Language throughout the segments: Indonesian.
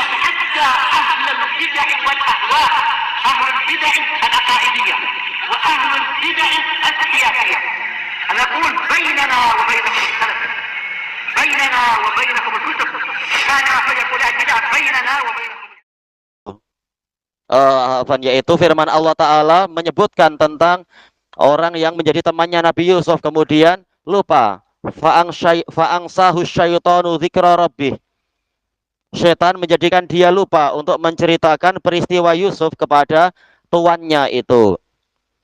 حتى أهل البدع والأهواء، أهل البدع العقائدية وأهل البدع السياسية. أنا أقول بيننا وبينكم السلف، بيننا وبينكم الكتب، كان فيقول البدع بيننا وبينكم. Yaitu firman Allah Ta'ala menyebutkan tentang orang yang menjadi temannya Nabi Yusuf kemudian lupa. Fa'angsahu syaitanu dzikra rabbih. Setan menjadikan dia lupa untuk menceritakan peristiwa Yusuf kepada tuannya itu.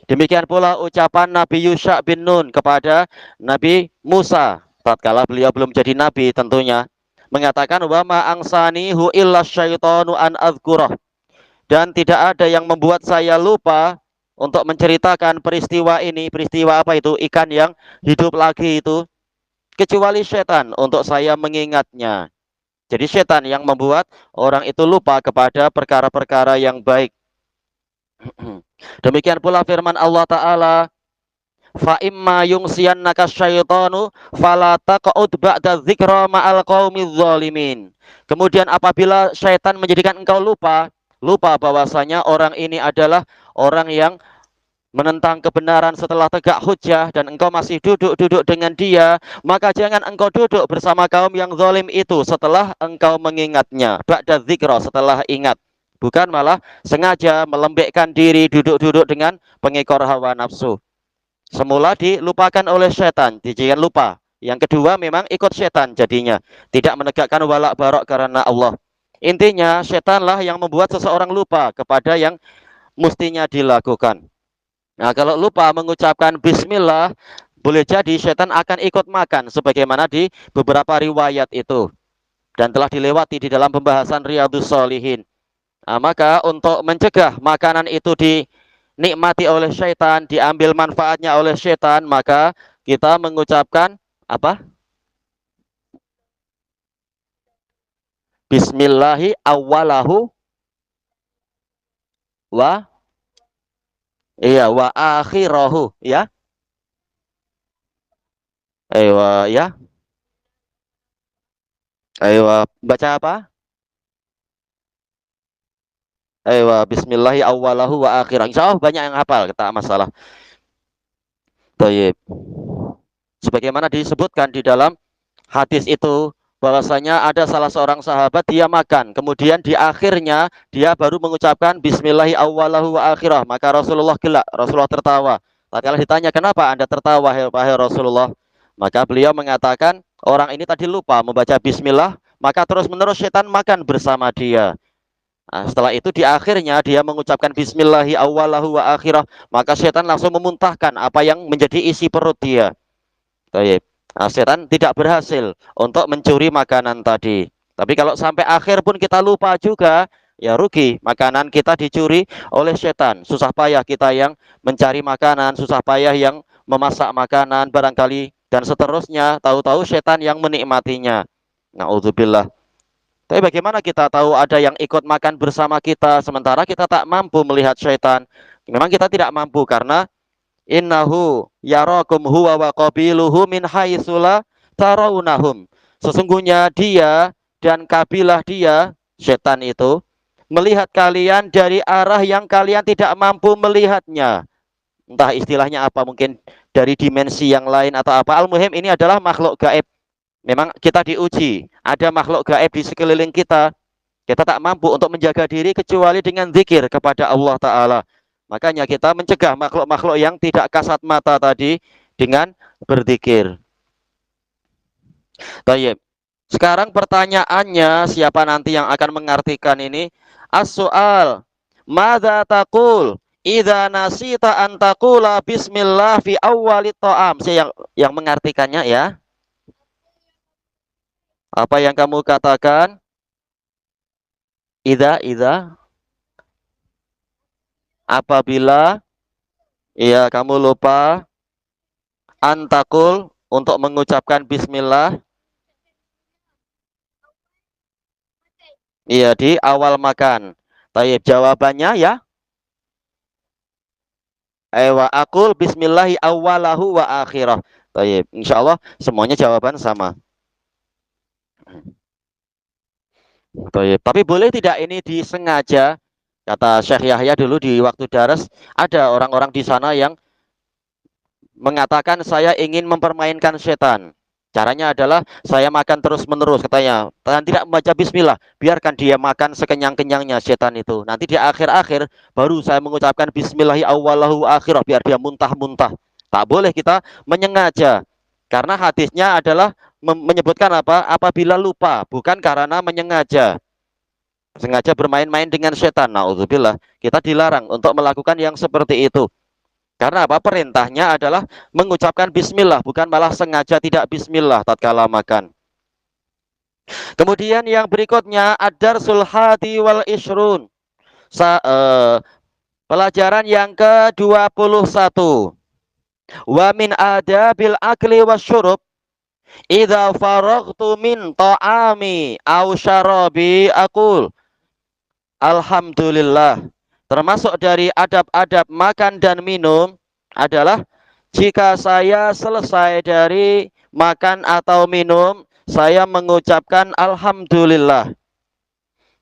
Demikian pula ucapan Nabi Yusha bin Nun kepada Nabi Musa tatkala beliau belum jadi nabi tentunya, mengatakan wa ma angsani hu illa syaitanu an adzkurah, dan tidak ada yang membuat saya lupa untuk menceritakan peristiwa ini. Peristiwa apa itu? Ikan yang hidup lagi itu, kecuali setan untuk saya mengingatnya. Jadi setan yang membuat orang itu lupa kepada perkara-perkara yang baik. Demikian pula firman Allah Ta'ala, fa imma yungsiyannaka syaitanu fala taqud ba'da dzikra ma'al qaumidz zalimin. Kemudian apabila syaitan menjadikan engkau lupa bahwasanya orang ini adalah orang yang menentang kebenaran setelah tegak hujjah dan engkau masih duduk dengan dia, maka jangan engkau duduk bersama kaum yang zalim itu setelah engkau mengingatnya. Ba'da dzikra, setelah ingat. Bukan malah sengaja melembekkan diri duduk-duduk dengan pengekor hawa nafsu. Semula dilupakan oleh setan, dijadikan lupa. Yang kedua memang ikut setan jadinya, tidak menegakkan walak barok karena Allah. Intinya setanlah yang membuat seseorang lupa kepada yang mestinya dilakukan. Nah, kalau lupa mengucapkan bismillah, boleh jadi setan akan ikut makan sebagaimana di beberapa riwayat itu dan telah dilewati di dalam pembahasan Riyadhus Shalihin. Nah, maka untuk mencegah makanan itu dinikmati oleh setan, diambil manfaatnya oleh setan, maka kita mengucapkan apa? Bismillahi awwalahu wa wa akhirahu, ya. Ya. Baca apa? Bismillahi awwalahu wa akhirah. Insyaallah banyak yang hafal, tak masalah. Baik. Sebagaimana disebutkan di dalam hadis itu, bahwasanya ada salah seorang sahabat dia makan, kemudian di akhirnya dia baru mengucapkan bismillahi awwalahu wa akhirah. Maka Rasulullah gelak, Rasulullah tertawa. Tatkala ditanya, "Kenapa Anda tertawa wahai Rasulullah?" Maka beliau mengatakan, orang ini tadi lupa membaca bismillah, maka terus-menerus setan makan bersama dia. Nah, setelah itu di akhirnya dia mengucapkan bismillahi awwalahu wa akhirah, maka setan langsung memuntahkan apa yang menjadi isi perut dia. Baik. Nah, setan tidak berhasil untuk mencuri makanan tadi. Tapi kalau sampai akhir pun kita lupa juga, ya rugi. Makanan kita dicuri oleh setan. Susah payah kita yang mencari makanan, susah payah yang memasak makanan barangkali, dan seterusnya. Tahu-tahu setan yang menikmatinya. Na'udzubillah. Tapi bagaimana kita tahu ada yang ikut makan bersama kita sementara kita tak mampu melihat syaitan? Memang kita tidak mampu karena innahu yarakum huwa wa qabiluhu min haitsu la tarawnahum. Sesungguhnya dia dan kabilah dia, setan itu, melihat kalian dari arah yang kalian tidak mampu melihatnya. Entah istilahnya apa, mungkin dari dimensi yang lain atau apa. Al-muhim ini adalah makhluk gaib. Memang kita diuji, ada makhluk gaib di sekeliling kita. Kita tak mampu untuk menjaga diri kecuali dengan zikir kepada Allah Ta'ala. Makanya kita mencegah makhluk-makhluk yang tidak kasat mata tadi dengan berzikir. Baik. Sekarang pertanyaannya, siapa nanti yang akan mengartikan ini? As-soal, madza taqul idza nasita an taqula bismillah fi awwalit ta'am. Saya yang mengartikannya ya. Apa yang kamu katakan? Idza apabila ya kamu lupa antakul untuk mengucapkan bismillah, iya, di awal makan. Taib, jawabannya ya. Akul bismillahi awwalahu wa akhirah. Taib, insyaallah semuanya jawaban sama. Tapi boleh tidak ini disengaja? Kata Syekh Yahya dulu di waktu daras, ada orang-orang di sana yang mengatakan saya ingin mempermainkan setan. Caranya adalah saya makan terus-menerus katanya. Dan tidak membaca bismillah, biarkan dia makan sekenyang-kenyangnya setan itu. Nanti di akhir-akhir baru saya mengucapkan bismillahi awwalahu akhirah biar dia muntah-muntah. Tak boleh kita menyengaja. Karena hadisnya adalah menyebutkan apa? Apabila lupa, bukan karena menyengaja. Sengaja bermain-main dengan setan. Nauzubillah. Kita dilarang untuk melakukan yang seperti itu. Karena apa? Perintahnya adalah mengucapkan bismillah, bukan malah sengaja tidak bismillah tatkala makan. Kemudian yang berikutnya ad-darsul hadi wal ishrun. Pelajaran yang ke-21. Wa min adabil akli wasyurub idza faraghtu min ta'ami aw syarabi aqul alhamdulillah. Termasuk dari adab-adab makan dan minum adalah jika saya selesai dari makan atau minum, saya mengucapkan alhamdulillah.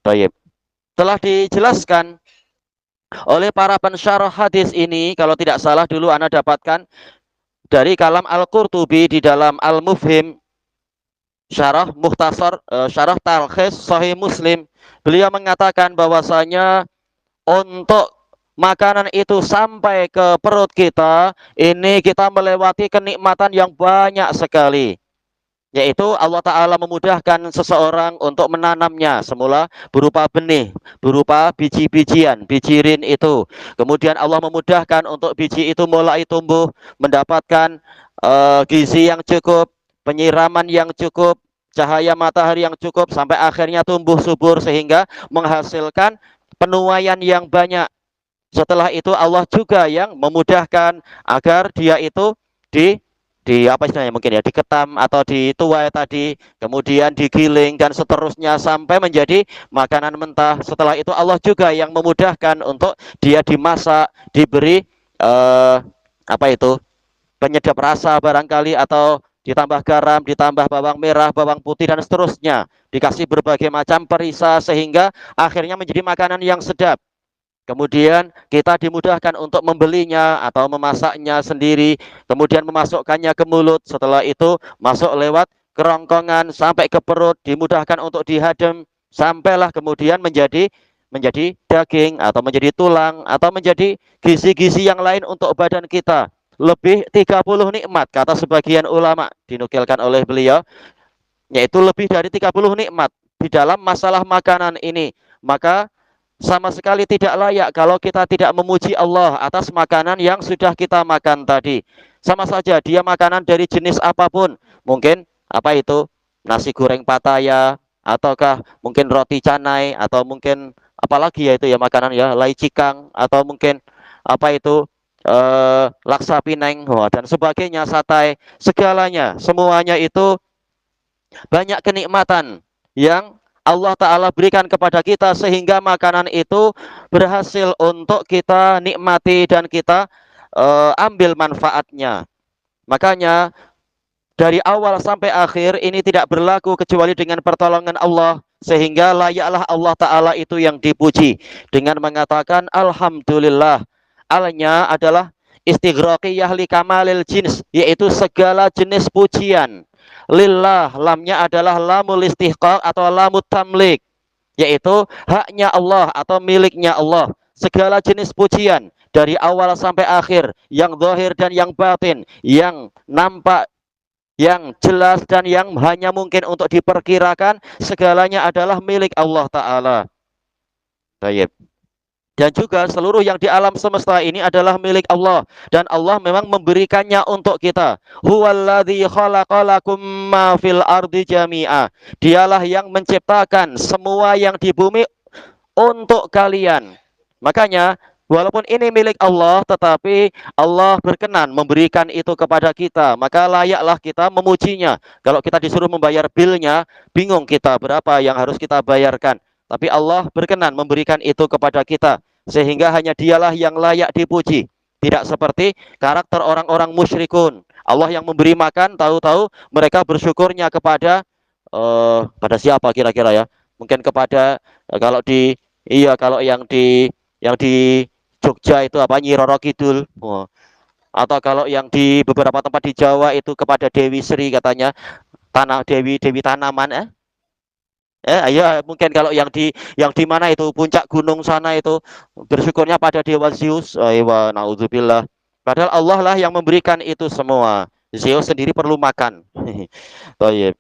Baik. Telah dijelaskan oleh para pensyarah hadis ini, kalau tidak salah dulu Anda dapatkan dari kalam Al-Qurtubi di dalam Al-Mufhim, syarah mukhtasar, syarah talkhis Sahih Muslim. Beliau mengatakan bahwasanya untuk makanan itu sampai ke perut kita, ini kita melewati kenikmatan yang banyak sekali. Yaitu Allah Ta'ala memudahkan seseorang untuk menanamnya semula berupa benih, berupa biji-bijian, bijirin itu. Kemudian Allah memudahkan untuk biji itu mulai tumbuh, mendapatkan gizi yang cukup, penyiraman yang cukup, cahaya matahari yang cukup, sampai akhirnya tumbuh subur sehingga menghasilkan penuaian yang banyak. Setelah itu Allah juga yang memudahkan agar dia itu di apa istilahnya mungkin ya, diketam atau dituai tadi, kemudian digiling dan seterusnya sampai menjadi makanan mentah. Setelah itu Allah juga yang memudahkan untuk dia dimasak, diberi apa itu, penyedap rasa barangkali, atau ditambah garam, ditambah bawang merah, bawang putih dan seterusnya, dikasih berbagai macam perisa sehingga akhirnya menjadi makanan yang sedap. Kemudian kita dimudahkan untuk membelinya atau memasaknya sendiri, kemudian memasukkannya ke mulut, setelah itu masuk lewat kerongkongan sampai ke perut, dimudahkan untuk dihadam, sampailah kemudian menjadi daging atau menjadi tulang atau menjadi gizi-gizi yang lain untuk badan kita. Lebih 30 nikmat kata sebagian ulama, dinukilkan oleh beliau, yaitu lebih dari 30 nikmat di dalam masalah makanan ini. Maka sama sekali tidak layak kalau kita tidak memuji Allah atas makanan yang sudah kita makan tadi. Sama saja dia makanan dari jenis apapun. Mungkin apa itu, nasi goreng Pattaya, ataukah mungkin roti canai, atau mungkin apalagi ya itu ya makanan ya, lai cikang, atau mungkin apa itu laksa pineng dan sebagainya, satai, segalanya, semuanya itu banyak kenikmatan yang Allah Ta'ala berikan kepada kita sehingga makanan itu berhasil untuk kita nikmati dan kita ambil manfaatnya. Makanya dari awal sampai akhir ini tidak berlaku kecuali dengan pertolongan Allah, sehingga layaklah Allah Ta'ala itu yang dipuji dengan mengatakan alhamdulillah. Alnya adalah istighraqiyah li kamalil jins, yaitu segala jenis pujian. Lillah, lamnya adalah lamul istihqaq atau lamut tamlik, yaitu haknya Allah atau miliknya Allah. Segala jenis pujian dari awal sampai akhir, yang zahir dan yang batin, yang nampak, yang jelas dan yang hanya mungkin untuk diperkirakan, segalanya adalah milik Allah Ta'ala. Baik. Dan juga seluruh yang di alam semesta ini adalah milik Allah, dan Allah memang memberikannya untuk kita. Huwallazi khalaqalakum ma fil ardi jami'a. Dialah yang menciptakan semua yang di bumi untuk kalian. Makanya walaupun ini milik Allah, tetapi Allah berkenan memberikan itu kepada kita, maka layaklah kita memujinya. Kalau kita disuruh membayar bilnya, bingung kita berapa yang harus kita bayarkan. Tapi Allah berkenan memberikan itu kepada kita, sehingga hanya dialah yang layak dipuji. Tidak seperti karakter orang-orang musyrikun. Allah yang memberi makan, tahu-tahu mereka bersyukurnya kepada pada siapa kira-kira ya? mungkin kepada kalau di iya kalau yang di Jogja itu apa Nyi Roro Kidul. Oh. Atau kalau yang di beberapa tempat di Jawa itu kepada Dewi Sri katanya tanah Dewi Dewi tanaman ya mungkin kalau yang di mana itu puncak gunung sana itu bersyukurnya pada Dewa Zeus. Wa naudzubillah. Padahal Allah lah yang memberikan itu semua. Zeus sendiri perlu makan. Toyib.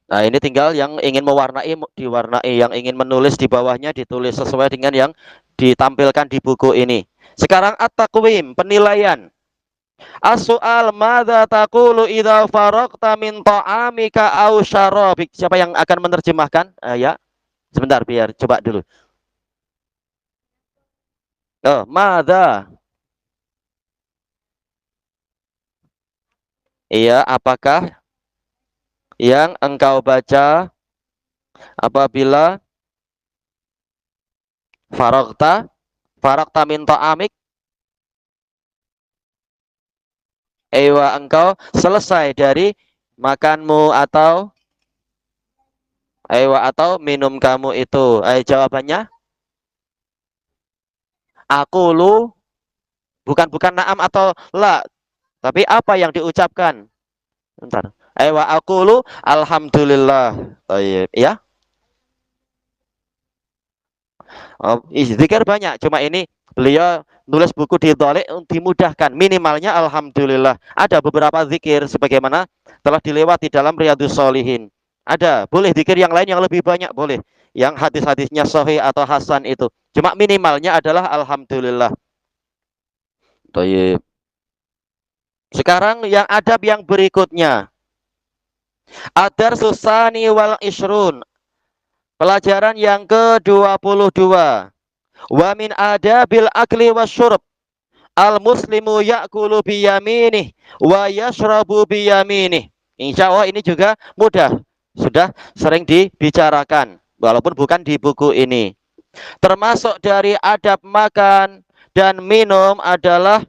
Nah, ini tinggal yang ingin mewarnai diwarnai, yang ingin menulis di bawahnya ditulis sesuai dengan yang ditampilkan di buku ini. Sekarang at-taqwim, penilaian. As-su'al madza taqulu idza faraqta min ta'amika aw syarabik. Siapa yang akan menerjemahkan? Ya. Sebentar biar coba dulu. Oh, madza. Iya, apakah yang engkau baca apabila faraqta min ta'amik? Engkau selesai dari makanmu atau minum kamu itu. Jawabannya aku lu bukan naam atau la, tapi apa yang diucapkan? Bentar. Aku lu alhamdulillah. Tayyib. Ya. Oh, zikir banyak, cuma ini beliau nulis buku di Dhalik dimudahkan, minimalnya alhamdulillah. Ada beberapa zikir sebagaimana telah dilewati dalam Riyadhus Shalihin. Ada, boleh zikir yang lain yang lebih banyak boleh. Yang hadis-hadisnya sahih atau hasan itu. Cuma minimalnya adalah alhamdulillah. Tayyib. Sekarang yang adab yang berikutnya. Adar susani wal isrun. Pelajaran yang ke-22. Wa min adabil akli wasyurb. Al muslimu ya'kulu biyaminih wa yashrabu biyaminih. Insya Allah ini juga mudah. Sudah sering dibicarakan. Walaupun bukan di buku ini. Termasuk dari adab makan dan minum adalah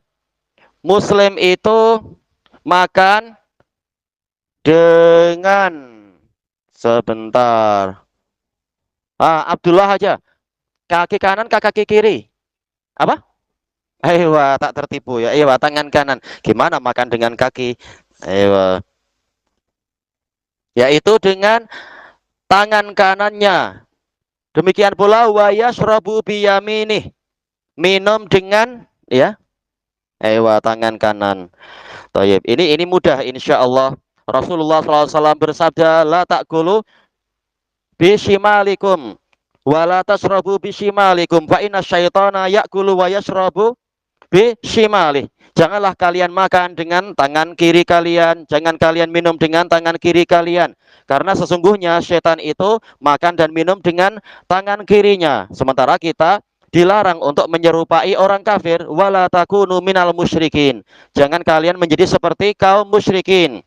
Muslim itu makan dengan sebentar. Abdullah aja. Kaki kanan ke kaki kiri. Apa? Tak tertipu ya. Tangan kanan. Gimana makan dengan kaki? Yaitu dengan tangan kanannya. Demikian pula wa yashrabu biyaminih. Minum dengan tangan kanan. Tayyib. Ini mudah insya Allah. Rasulullah SAW bersabda, la ta'kulu bishimalikum wala tasrabu bishimalikum fa inna syaitana ya'kulu wa yashrabu bishimalih. Janganlah kalian makan dengan tangan kiri kalian, jangan kalian minum dengan tangan kiri kalian, karena sesungguhnya setan itu makan dan minum dengan tangan kirinya. Sementara kita dilarang untuk menyerupai orang kafir. Wala takunu minal musyrikin. Jangan kalian menjadi seperti kaum musyrikin.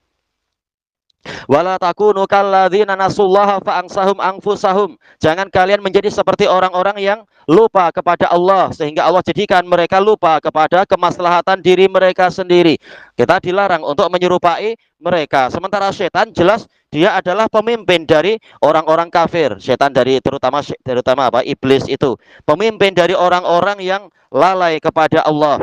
Wala takunu kalladzina nasullaha fa'ansahum anfusahum. Jangan kalian menjadi seperti orang-orang yang lupa kepada Allah sehingga Allah jadikan mereka lupa kepada kemaslahatan diri mereka sendiri. Kita dilarang untuk menyerupai mereka. Sementara setan jelas dia adalah pemimpin dari orang-orang kafir. Setan terutama iblis itu pemimpin dari orang-orang yang lalai kepada Allah.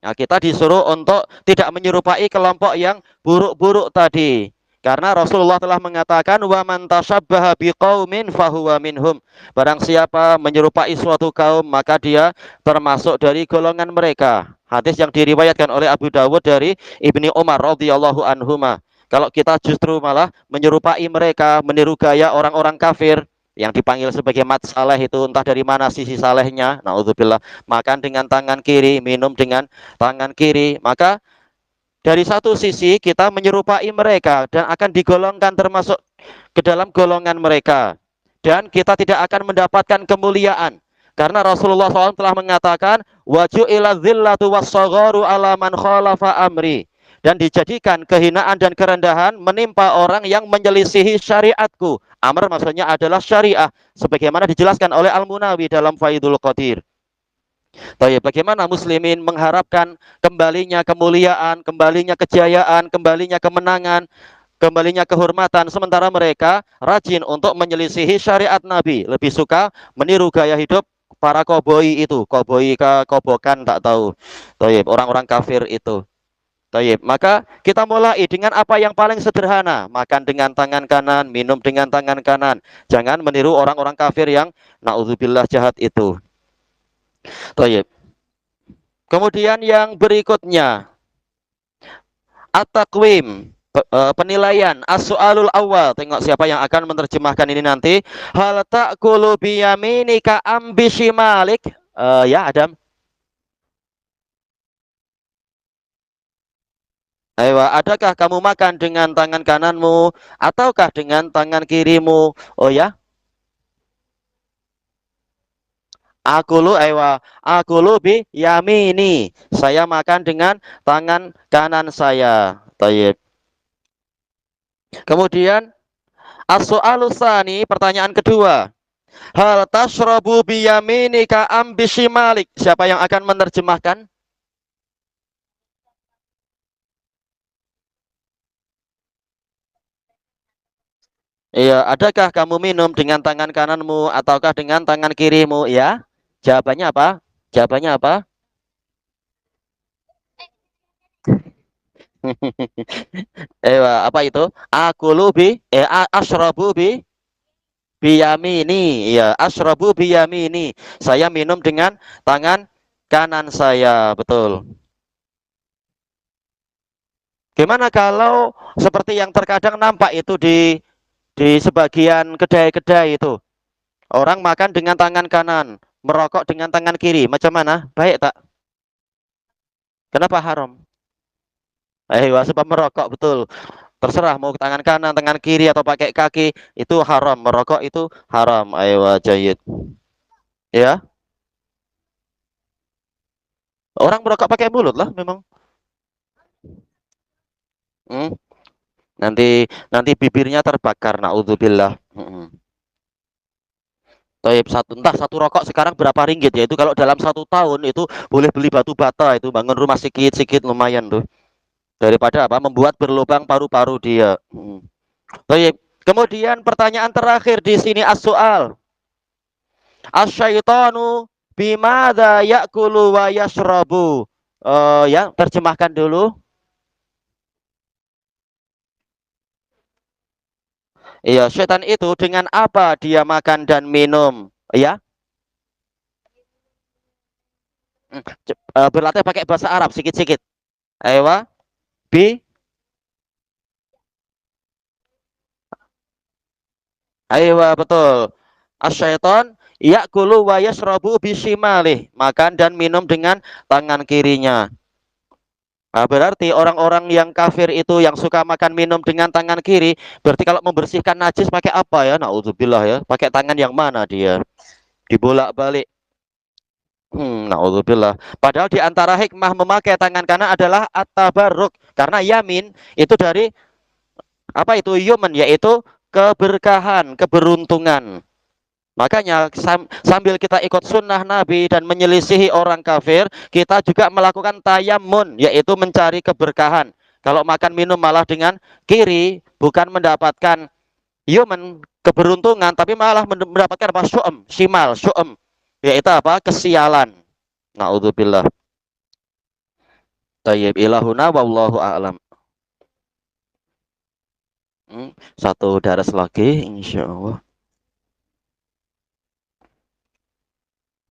Nah, kita disuruh untuk tidak menyerupai kelompok yang buruk-buruk tadi. Karena Rasulullah telah mengatakan wa man tashabbaha biqaumin fahuwa minhum. Barang siapa menyerupai suatu kaum maka dia termasuk dari golongan mereka. Hadis yang diriwayatkan oleh Abu Dawud dari Ibni Umar radhiyallahu anhuma. Kalau kita justru malah menyerupai mereka, meniru gaya orang-orang kafir yang dipanggil sebagai mat saleh itu entah dari mana sisi salehnya. Naudzubillah. Makan dengan tangan kiri, minum dengan tangan kiri, maka dari satu sisi kita menyerupai mereka dan akan digolongkan termasuk ke dalam golongan mereka. Dan kita tidak akan mendapatkan kemuliaan. Karena Rasulullah SAW telah mengatakan, waju'ila dzillatu wassagharu ala man khalafa amri. Dan dijadikan kehinaan dan kerendahan menimpa orang yang menyelisihi syariatku. Amr maksudnya adalah syariah. Sebagaimana dijelaskan oleh Al-Munawi dalam Faidul Qadir. Bagaimana muslimin mengharapkan kembalinya kemuliaan, kembalinya kejayaan, kembalinya kemenangan, kembalinya kehormatan, sementara mereka rajin untuk menyelisihi syariat Nabi, lebih suka meniru gaya hidup para koboi itu, koboi ke kobokan tak tahu. Toyib, orang-orang kafir itu. Toyib, maka kita mulai dengan apa yang paling sederhana, makan dengan tangan kanan, minum dengan tangan kanan. Jangan meniru orang-orang kafir yang naudzubillah jahat itu. Toyib. Kemudian yang berikutnya, at-taqwim, penilaian, as-su'alul awal. Tengok siapa yang akan menerjemahkan ini nanti. Hal ta'kulu biyaminika am bishimalik? Ya, Adam. Ayo, adakah kamu makan dengan tangan kananmu ataukah dengan tangan kirimu? Oh ya, aku lu bi yamini. Saya makan dengan tangan kanan saya. Tayyib. Kemudian as-su'alu tsani, pertanyaan kedua. Hal tashrabu biyaminika am bishimalik? Siapa yang akan menerjemahkan? Iya, adakah kamu minum dengan tangan kananmu ataukah dengan tangan kirimu? Ya. Jawabannya apa? Jawabannya apa? Apa itu? Aku lubi, ashrabu biyamini. Iya, ashrabu biyamini. Saya minum dengan tangan kanan saya, betul. Gimana kalau seperti yang terkadang nampak itu di sebagian kedai-kedai itu, orang makan dengan tangan kanan, merokok dengan tangan kiri. Macam mana? Baik tak? Kenapa haram? Sebab merokok, betul. Terserah mau tangan kanan, tangan kiri atau pakai kaki, itu haram. Merokok itu haram. Ayo, jayid. Ya, orang merokok pakai mulut lah memang. Hmm. Nanti nanti bibirnya terbakar. Naudzubillah. Taib, entah satu rokok sekarang berapa ringgit ya, itu kalau dalam 1 tahun itu boleh beli batu bata, itu bangun rumah sikit-sikit lumayan tuh, daripada apa membuat berlubang paru-paru dia. Taib. Kemudian pertanyaan terakhir di sini, as-soal, asyaitonu bimada yakulu wa yashrabu. Ya, terjemahkan dulu. Iya, setan itu dengan apa dia makan dan minum? Ya. Berlatih pakai bahasa Arab sikit-sikit. Ayo, bi. Ayo, betul. Asyaiton yakulu wa yashrabu bishimalih, makan dan minum dengan tangan kirinya. Nah, berarti orang-orang yang kafir itu yang suka makan minum dengan tangan kiri, berarti kalau membersihkan najis pakai apa ya? Naudzubillah ya. Pakai tangan yang mana dia? Dibolak-balik. Naudzubillah. Padahal di antara hikmah memakai tangan kanan adalah at-tabarruk. Karena yamin itu dari apa itu? Yuman, yaitu keberkahan, keberuntungan. Makanya sambil kita ikut sunnah Nabi dan menyelisihi orang kafir, kita juga melakukan tayamun, yaitu mencari keberkahan. Kalau makan minum malah dengan kiri, bukan mendapatkan yuman, keberuntungan, tapi malah mendapatkan apa? Syu'um, yaitu apa? Kesialan. Naudzubillah. Tayyib, ilahuna wallahu a'lam. Satu daras lagi, insya Allah.